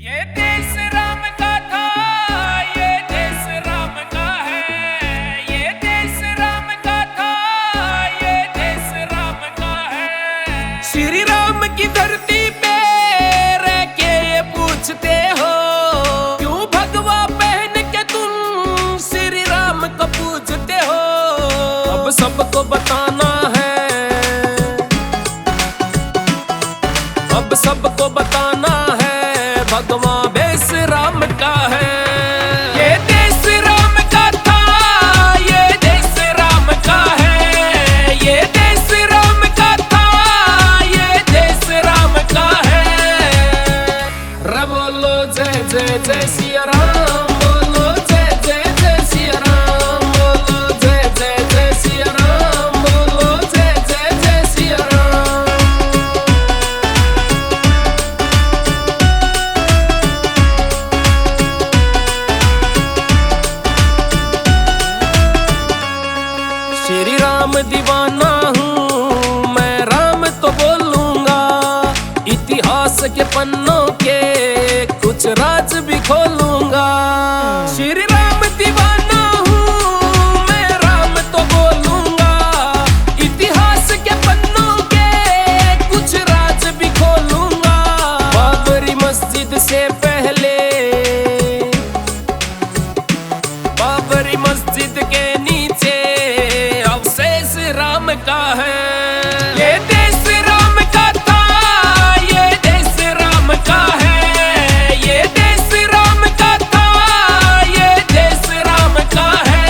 ये देश राम का था, ये देश राम का है। ये देश राम का था, ये देश राम का है। श्री राम की धरती पे रह के ये पूछते हो, क्यों भगवा पहन के तुम श्री राम को पूजते हो। अब सबको बताना है, अब सबको बताना है, भगवान बेस राम का है। ये देश राम का था, ये देश राम का है। ये देश राम का था, ये देश राम का है। रे बोलो जय जय जय सिया राम, बोलो जय जय जय सिया राम, बोलो जय जय जय सिया राम, बोलो जय जय जय सिया राम। श्री राम दीवाना हूँ मैं, राम तो बोलूंगा। इतिहास के पन्नों के कुछ राज भी खोलूंगा। श्री राम दीवाना हूँ मैं, राम तो बोलूंगा। इतिहास के पन्नों के कुछ राज भी खोलूंगा। बाबरी मस्जिद से पहले, बाबरी मस्जिद के नीचे अवशेष राम का है। ये देश राम का था, ये देश राम का है। ये देश राम का था, ये देश राम का है।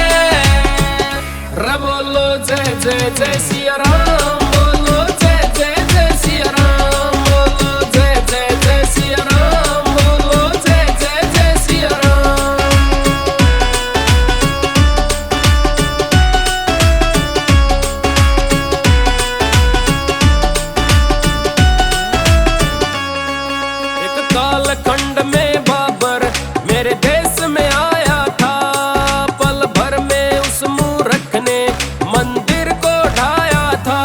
रे बोलो जय जय जय सिया राम, बोलो जय जय जय सिया राम, बोलो जय जय जय सिया राम, बोलो जय जय जय सिया राम। कालखंड में बाबर मेरे देश में आया था। पल भर में उस मूर्ख ने मंदिर को ढाया था।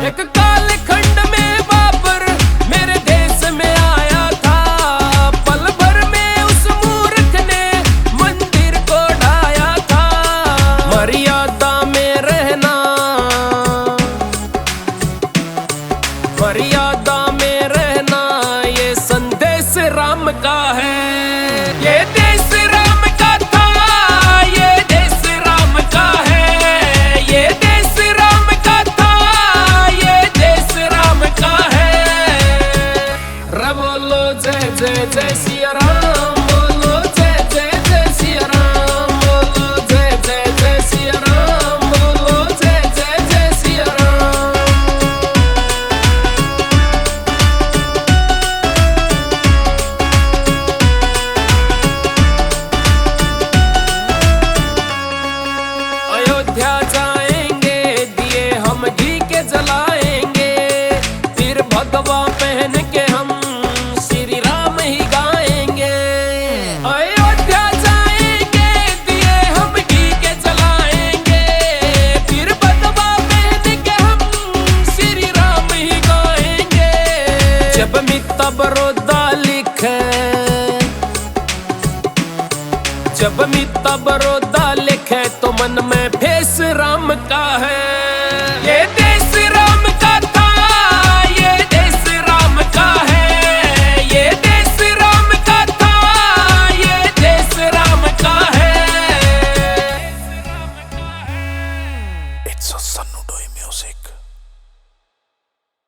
एक कालखंड में बाबर मेरे देश में आया था। पल भर में उस मूर्ख ने मंदिर को ढाया था। मर्यादा में रहना, मर्यादा में रहना, ये संदेश राम का है। ये देश राम का था, ये देश राम का है। ये देश राम का था, ये देश राम का है। रे बोलो जय जय जय सिया राम, बोलो जय जय जय सिया राम, बोलो जय जय जय सिया राम, बोलो जय जय जय सिया राम। अयोध्या जाएंगे, दिए हम घी के जलाएंगे। फिर भगवा पहन के हम श्री राम ही गाएंगे। अयोध्या जाएंगे, दिए हम घी के जलाएंगे। फिर भगवा पहन के हम श्री राम ही गाएंगे। जब मित्ता बरोदा लिखे, जब मित्ता बरोदा लिखे, तो मन में फेस राम का है। ये देश राम का था, ये देश राम का है। ये देश राम का था, ये देश राम का है। It's a Sannu Doi music.